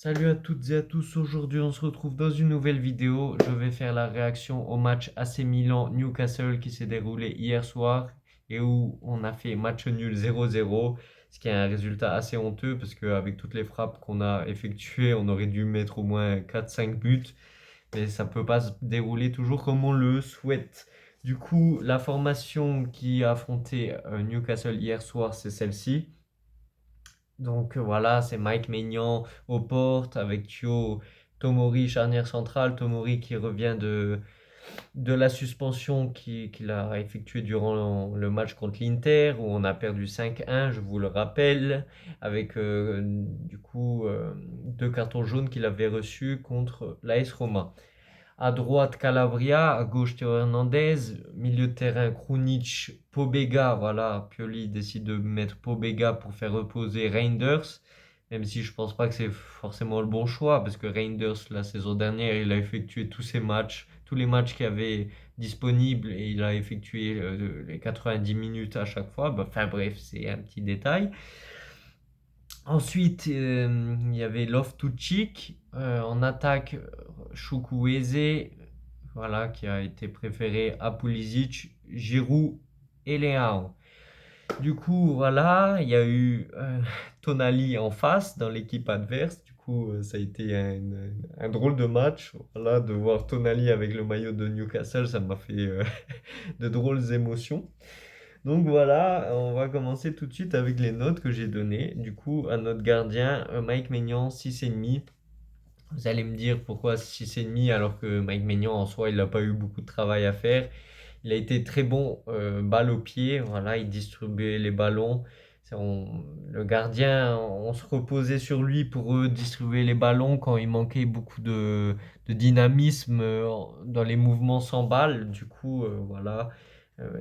Salut à toutes et à tous, aujourd'hui on se retrouve dans une nouvelle vidéo. Je vais faire la réaction au match AC Milan-Newcastle qui s'est déroulé hier soir et où on a fait match nul 0-0, ce qui est un résultat assez honteux parce qu'avec toutes les frappes qu'on a effectuées, on aurait dû mettre au moins 4-5 buts, mais ça ne peut pas se dérouler toujours comme on le souhaite. Du coup, la formation qui a affronté Newcastle hier soir, c'est celle-ci. Donc voilà, c'est Mike Maignan aux portes avec Thio Tomori, charnière centrale. Tomori qui revient de la suspension qu'il a effectuée durant le match contre l'Inter où on a perdu 5-1, je vous le rappelle, avec du coup deux cartons jaunes qu'il avait reçus contre l'AS Roma. À droite, Calabria. À gauche, Théo Hernandez. Milieu de terrain, Krunic, Pobega. Voilà, Pioli décide de mettre Pobega pour faire reposer Reinders. Même si je pense pas que c'est forcément le bon choix, parce que Reinders, la saison dernière, il a effectué tous ses matchs, tous les matchs qu'il y avait disponibles, et il a effectué les 90 minutes à chaque fois. Enfin bref, c'est un petit détail. Ensuite, il y avait Loftus-Cheek. En attaque, Chukwueze, voilà, qui a été préféré à Pulisic, Giroud et Leao. Du coup, voilà, il y a eu Tonali en face dans l'équipe adverse. Du coup, ça a été un drôle de match. Voilà, de voir Tonali avec le maillot de Newcastle, ça m'a fait de drôles émotions. Donc voilà, on va commencer tout de suite avec les notes que j'ai données. Du coup, à notre gardien, Mike Maignan, 6,5. Vous allez me dire pourquoi 6,5 alors que Mike Maignan en soi, il n'a pas eu beaucoup de travail à faire. Il a été très bon balle au pied, voilà, il distribuait les ballons. Le gardien, on se reposait sur lui pour distribuer les ballons quand il manquait beaucoup de dynamisme dans les mouvements sans balle. Du coup, voilà,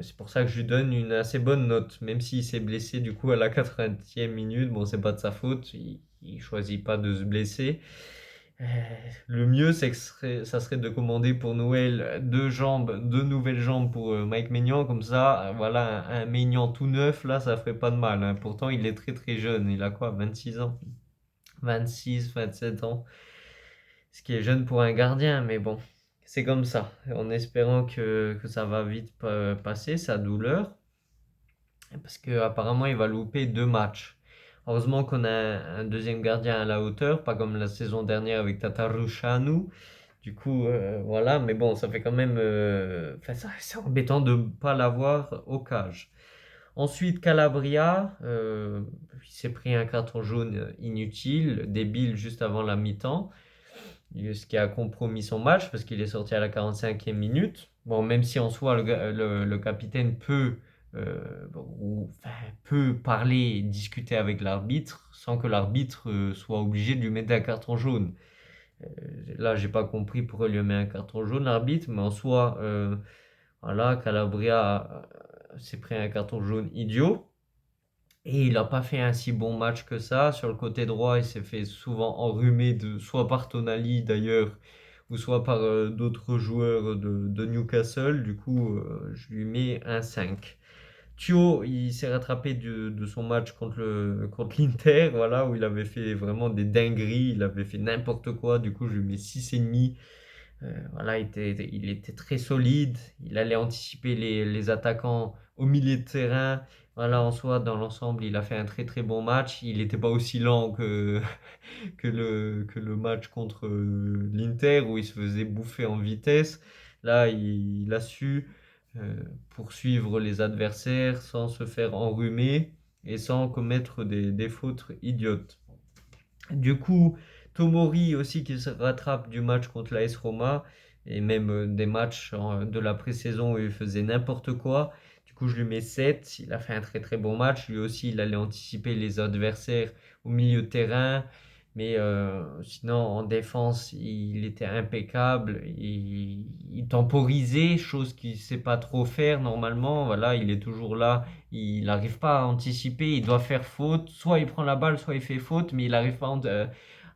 c'est pour ça que je lui donne une assez bonne note, même s'il s'est blessé du coup à la 80e minute. Bon, c'est pas de sa faute, il choisit pas de se blesser. Euh, Le mieux, c'est que ça serait de commander pour Noël deux nouvelles jambes pour Mike Maignan. Comme ça, voilà, un Maignan tout neuf, là, ça ferait pas de mal, hein. Pourtant, il est très très jeune. Il a quoi, 26 ans? 26, 27 ans. Ce qui est jeune pour un gardien, mais bon, c'est comme ça. En espérant que ça va vite passer, sa douleur. Parce qu'apparemment, il va louper deux matchs. Heureusement qu'on a un deuxième gardien à la hauteur, pas comme la saison dernière avec Tatarusanu. Du coup, voilà, mais bon, ça fait quand même. Enfin, c'est embêtant de ne pas l'avoir au cage. Ensuite, Calabria, il s'est pris un carton jaune inutile, débile juste avant la mi-temps, ce qui a compromis son match parce qu'il est sorti à la 45e minute. Bon, même si en soi, le capitaine enfin, peut parler et discuter avec l'arbitre sans que l'arbitre soit obligé de lui mettre un carton jaune. Euh, Là, j'ai pas compris pourquoi il lui met un carton jaune, l'arbitre, mais en soi, voilà, Calabria s'est pris un carton jaune idiot. Et il n'a pas fait un si bon match que ça. Sur le côté droit, il s'est fait souvent enrhumer soit par Tonali d'ailleurs, ou soit par d'autres joueurs de Newcastle. Du coup, je lui mets un 5. Thio, il s'est rattrapé de son match contre l'Inter, voilà, où il avait fait vraiment des dingueries, il avait fait n'importe quoi. Du coup, je lui mets 6,5. Voilà, il était très solide. Il allait anticiper les attaquants au milieu de terrain. Voilà, en soi, dans l'ensemble, il a fait un très très bon match. Il n'était pas aussi lent que le match contre l'Inter où il se faisait bouffer en vitesse. Là, il a su euh, poursuivre les adversaires sans se faire enrhumer et sans commettre des fautes idiotes. Du coup, Tomori aussi qui se rattrape du match contre l'AS Roma et même des matchs de la pré-saison où il faisait n'importe quoi. Du coup, je lui mets 7. Il a fait un très très bon match. Lui aussi, il allait anticiper les adversaires au milieu de terrain. Mais sinon, en défense, il était impeccable. Il temporisait, chose qu'il ne sait pas trop faire normalement. Voilà, il est toujours là. Il n'arrive pas à anticiper. Il doit faire faute. Soit il prend la balle, soit il fait faute. Mais il n'arrive pas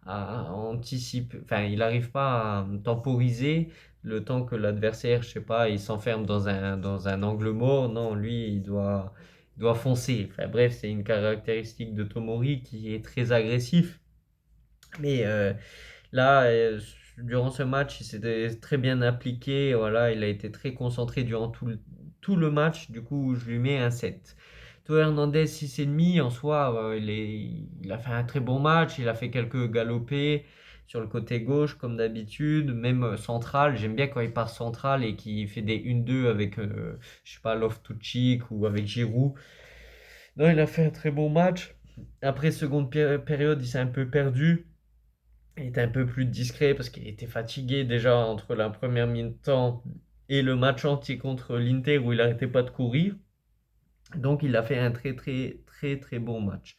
à anticiper. Enfin, il n'arrive pas à temporiser le temps que l'adversaire, je sais pas, il s'enferme dans un angle mort. Non, lui, il doit foncer. Enfin, bref, c'est une caractéristique de Tomori qui est très agressif. Mais là, durant ce match, il s'était très bien appliqué. Voilà, il a été très concentré durant tout le match. Du coup, je lui mets un 7. Théo Hernandez, 6,5. En soi, il a fait un très bon match. Il a fait quelques galopés sur le côté gauche, comme d'habitude. Même central. J'aime bien quand il part central et qu'il fait des 1-2 avec, je sais pas, Loftus-Cheek ou avec Giroud. Non, il a fait un très bon match. Après, seconde période, il s'est un peu perdu. Il était un peu plus discret parce qu'il était fatigué déjà entre la première mi-temps et le match entier contre l'Inter où il n'arrêtait pas de courir. Donc il a fait un très très très très bon match.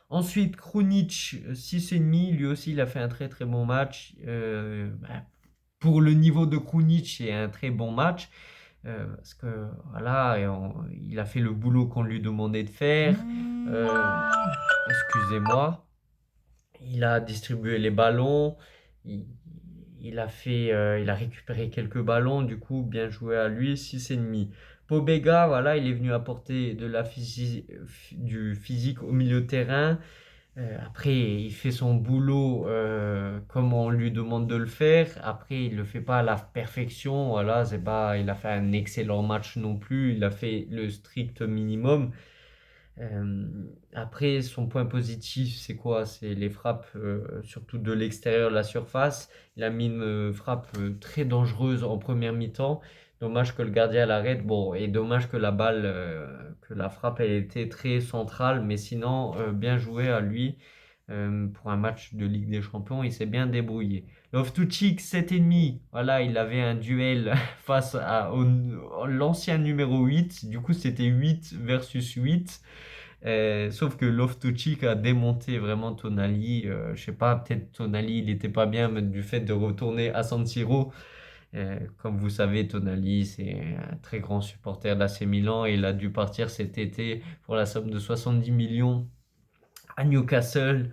Ensuite, Krunic, 6,5. Lui aussi, il a fait un très très bon match. Pour le niveau de Krunic, c'est un très bon match. Parce que voilà, il a fait le boulot qu'on lui demandait de faire. Excusez-moi. Il a distribué les ballons, il, il a récupéré quelques ballons, du coup, bien joué à lui, 6,5. Pobega, voilà, il est venu apporter du physique au milieu de terrain. Après, il fait son boulot comme on lui demande de le faire. Après, il ne le fait pas à la perfection. Voilà, c'est pas, il a fait un excellent match non plus. Il a fait le strict minimum. Euh, Après, son point positif, c'est quoi? C'est les frappes, surtout de l'extérieur de la surface. Il a mis une frappe très dangereuse en première mi-temps. Dommage que le gardien l'arrête. Bon, et dommage que la balle, que la frappe, elle était très centrale. Mais sinon, bien joué à lui. Pour un match de Ligue des Champions, il s'est bien débrouillé. Loftus-Cheek, 7,5. Voilà, il avait un duel face à l'ancien numéro 8. Du coup, c'était 8 versus 8. Sauf que Loftus-Cheek a démonté vraiment Tonali. Je sais pas, peut-être Tonali, il n'était pas bien, mais du fait de retourner à San Siro. Comme vous savez, Tonali, c'est un très grand supporter d'AC Milan et il a dû partir cet été pour la somme de 70 millions à Newcastle.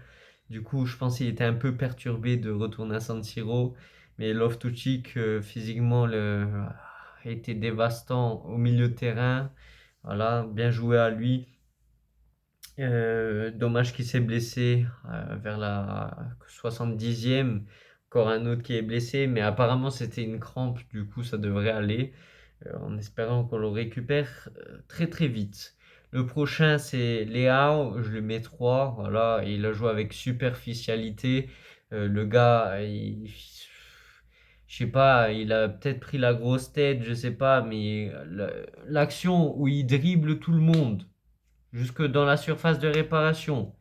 Du coup, je pense qu'il était un peu perturbé de retourner à San Siro. Mais Loftus-Cheek, physiquement, a été dévastant au milieu de terrain. Voilà, bien joué à lui. Dommage qu'il s'est blessé vers la 70e. Encore un autre qui est blessé, mais apparemment c'était une crampe, du coup ça devrait aller, en espérant qu'on le récupère très très vite. Le prochain c'est Leao, je le mets 3, voilà, il a joué avec superficialité. Le gars, je sais pas, il a peut-être pris la grosse tête, je sais pas, mais l'action où il dribble tout le monde jusque dans la surface de réparation,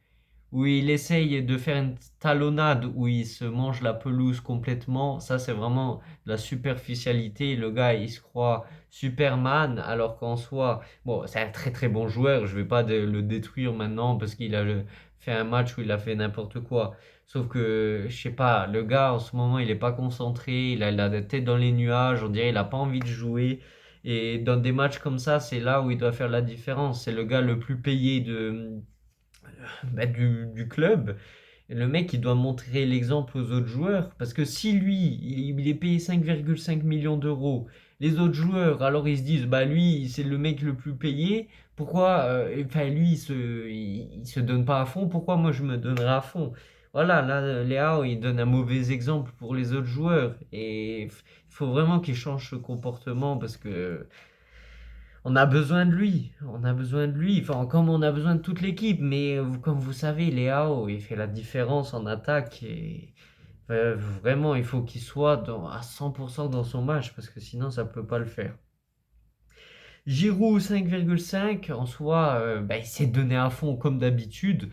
où il essaye de faire une talonnade, où il se mange la pelouse complètement. Ça, c'est vraiment de la superficialité. Le gars, il se croit Superman, alors qu'en soi, bon, c'est un très très bon joueur. Je vais pas le détruire maintenant parce qu'il a fait un match où il a fait n'importe quoi. Sauf que, je sais pas, le gars, en ce moment, il est pas concentré, il a la tête dans les nuages, on dirait il a pas envie de jouer. Et dans des matchs comme ça, c'est là où il doit faire la différence. C'est le gars le plus payé du club. Et le mec, il doit montrer l'exemple aux autres joueurs. Parce que si lui, il est payé 5,5 millions d'euros, les autres joueurs, alors ils se disent, bah lui, c'est le mec le plus payé. Pourquoi, enfin lui, il se donne pas à fond. Pourquoi moi je me donnerai à fond? Voilà, là, Léao, il donne un mauvais exemple pour les autres joueurs. Et il faut vraiment qu'il change ce comportement parce que on a besoin de lui. On a besoin de lui. Enfin, comme on a besoin de toute l'équipe. Mais comme vous savez, Léao, il fait la différence en attaque. Et vraiment, il faut qu'il soit à 100% dans son match. Parce que sinon, ça ne peut pas le faire. Giroud 5,5. En soi, bah, il s'est donné à fond comme d'habitude.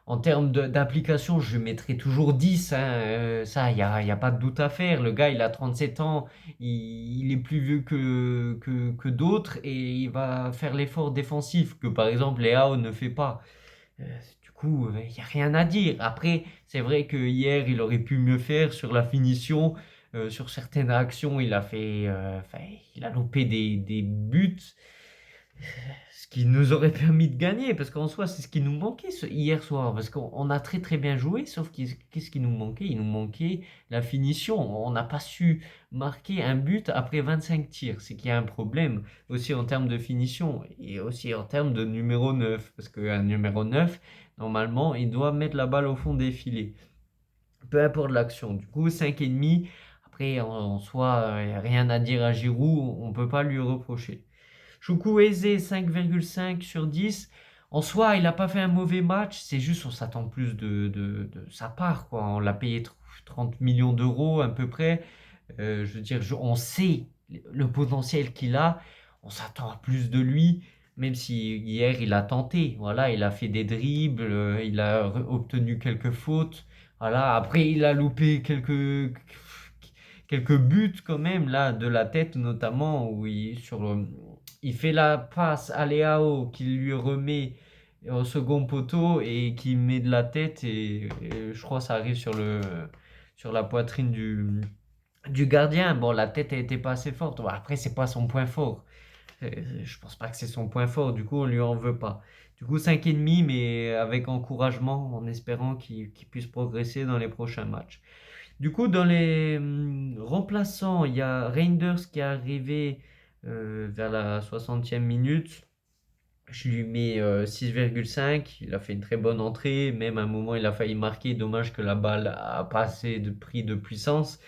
En termes d'application, je mettrai toujours 10, hein, ça, y a pas de doute à faire. Le gars, il a 37 ans, il est plus vieux que d'autres et il va faire l'effort défensif que par exemple Léao ne fait pas. Euh, du coup, il n'y a rien à dire. Après, c'est vrai que hier, il aurait pu mieux faire sur la finition. Sur certaines actions, enfin, il a loupé des buts. Ce qui nous aurait permis de gagner, parce qu'en soi, c'est ce qui nous manquait hier soir. Parce qu'on a très très bien joué, sauf qu'est-ce qui nous manquait? Il nous manquait la finition. On n'a pas su marquer un but après 25 tirs. C'est qu'il y a un problème aussi en termes de finition et aussi en termes de numéro 9. Parce qu'un numéro 9, normalement, il doit mettre la balle au fond des filets. peu importe l'action. Du coup, 5,5. Après, en soi, il n'y a rien à dire à Giroud, on ne peut pas lui reprocher. Chukwueze, 5,5 sur 10. En soi, il n'a pas fait un mauvais match, c'est juste on s'attend plus de sa part, quoi. On l'a payé 30 millions d'euros à peu près. Je veux dire, on sait le potentiel qu'il a, on s'attend à plus de lui, même si hier il a tenté. Voilà, il a fait des dribbles, il a obtenu quelques fautes. Voilà, après il a loupé quelques buts quand même, là, de la tête notamment, où il fait la passe à Leao qui lui remet au second poteau et qui met de la tête et je crois que ça arrive sur la poitrine du gardien. Bon, la tête n'était pas assez forte. Bon, après, c'est pas son point fort. Je pense pas que c'est son point fort. Du coup, on lui en veut pas. Du coup, 5,5, mais avec encouragement, en espérant qu'il puisse progresser dans les prochains matchs. Du coup, dans les remplaçants, il y a Reinders qui est arrivé vers la 60e minute. Je lui mets 6,5. Il a fait une très bonne entrée. Même à un moment, il a failli marquer. Dommage que la balle a pas assez de prix de puissance.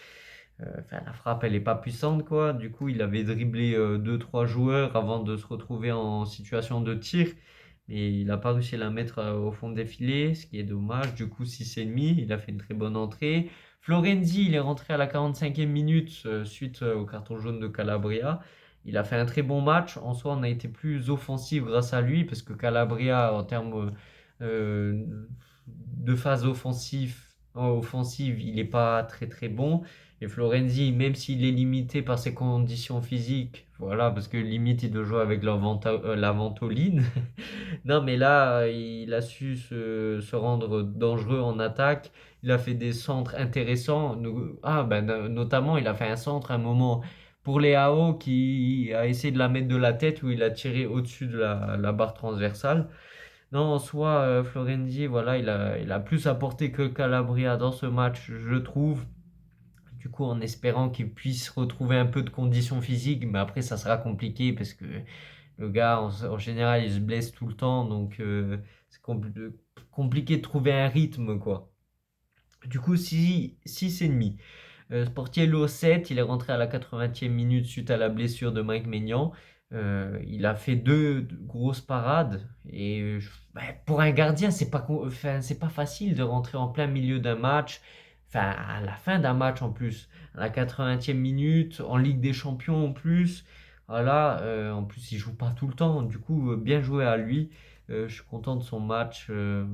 Enfin, la frappe, elle est pas puissante, quoi. Du coup, il avait dribblé 2-3 joueurs avant de se retrouver en situation de tir. Mais il n'a pas réussi à la mettre au fond des filets, ce qui est dommage. Du coup, 6,5. Il a fait une très bonne entrée. Florenzi, il est rentré à la 45e minute suite au carton jaune de Calabria. Il a fait un très bon match. En soi, on a été plus offensif grâce à lui parce que Calabria, en termes de phase offensive, il n'est pas très très bon. Et Florenzi, même s'il est limité par ses conditions physiques, voilà, parce que limite il doit jouer avec la ventoline. Non, mais là, il a su se rendre dangereux en attaque. Il a fait des centres intéressants. Ah, ben, notamment, il a fait un centre à un moment pour Léao qui a essayé de la mettre de la tête où il a tiré au-dessus de la barre transversale. Non, en soi, Florenzi, voilà, il a plus apporté que Calabria dans ce match, je trouve. Du coup, en espérant qu'il puisse retrouver un peu de condition physique, mais après, ça sera compliqué parce que le gars, en général, il se blesse tout le temps, donc c'est compliqué de trouver un rythme, quoi. Du coup, 6,5. Sportiello 7, il est rentré à la 80e minute suite à la blessure de Mike Maignan. Il a fait deux grosses parades et pour un gardien, enfin, c'est pas facile de rentrer en plein milieu d'un match, enfin à la fin d'un match en plus, à la 80e minute, en Ligue des Champions en plus. Voilà, en plus il joue pas tout le temps, du coup bien joué à lui. Je suis content de son match,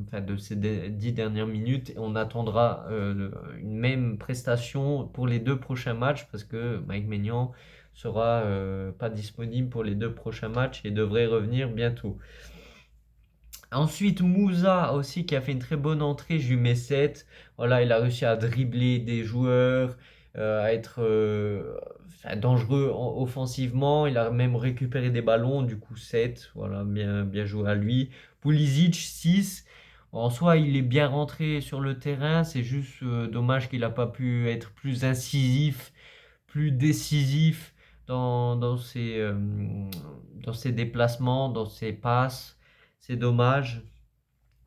enfin de ces 10 dernières minutes. On attendra une même prestation pour les deux prochains matchs parce que Mike Maignan sera pas disponible pour les deux prochains matchs et devrait revenir bientôt. Ensuite, Moussa aussi qui a fait une très bonne entrée, je lui mets 7. Voilà, il a réussi à dribbler des joueurs, à être enfin, dangereux offensivement. Il a même récupéré des ballons, du coup 7. Voilà, bien, bien joué à lui. Pulisic, 6. En soi, il est bien rentré sur le terrain. C'est juste dommage qu'il n'a pas pu être plus incisif, plus décisif dans ses déplacements, dans ses passes. C'est dommage.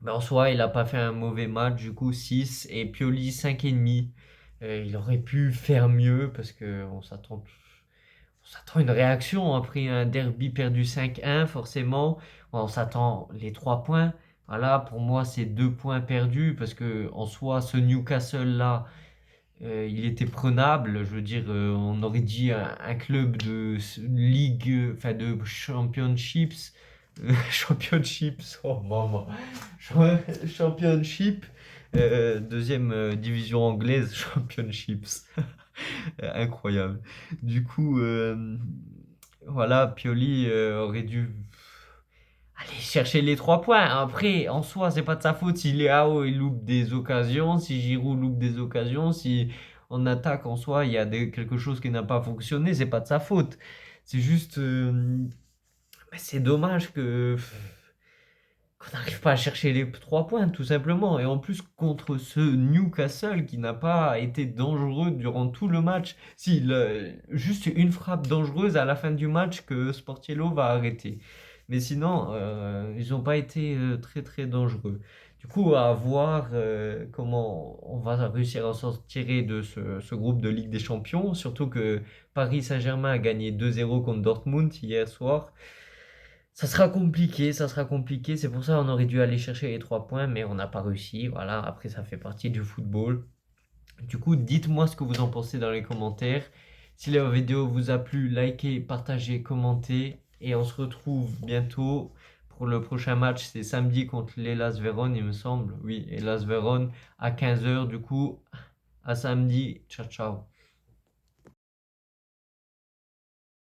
Mais en soi, il n'a pas fait un mauvais match, du coup 6 et Pioli 5,5. Il aurait pu faire mieux parce qu'on s'attend à une réaction après un derby perdu 5-1 forcément. On s'attend les 3 points. Voilà, pour moi, c'est 2 points perdus parce que en soi, ce Newcastle-là, il était prenable. Je veux dire, on aurait dit un club de ligue, enfin de championships. Championships, oh maman. Championship, deuxième division anglaise, championships. Incroyable. Du coup, voilà, Pioli aurait dû aller chercher les 3 points. Après, en soi, c'est pas de sa faute si Léao il loupe des occasions, si Giroud loupe des occasions, si en attaque en soi il y a quelque chose qui n'a pas fonctionné, c'est pas de sa faute. C'est juste, c'est dommage qu'on n'arrive pas à chercher les 3 points, tout simplement. Et en plus, contre ce Newcastle qui n'a pas été dangereux durant tout le match. Si, juste une frappe dangereuse à la fin du match que Sportiello va arrêter. Mais sinon, ils n'ont pas été très très dangereux. Du coup, à voir comment on va réussir à s'en tirer de ce groupe de Ligue des Champions. Surtout que Paris Saint-Germain a gagné 2-0 contre Dortmund hier soir. Ça sera compliqué, ça sera compliqué. C'est pour ça qu'on aurait dû aller chercher les 3 points, mais on n'a pas réussi. Voilà, après, ça fait partie du football. Du coup, dites-moi ce que vous en pensez dans les commentaires. Si la vidéo vous a plu, likez, partagez, commentez. Et on se retrouve bientôt pour le prochain match. C'est samedi contre l'Hellas Vérone, il me semble. Oui, Hellas Vérone à 15 h. Du coup, à samedi. Ciao, ciao.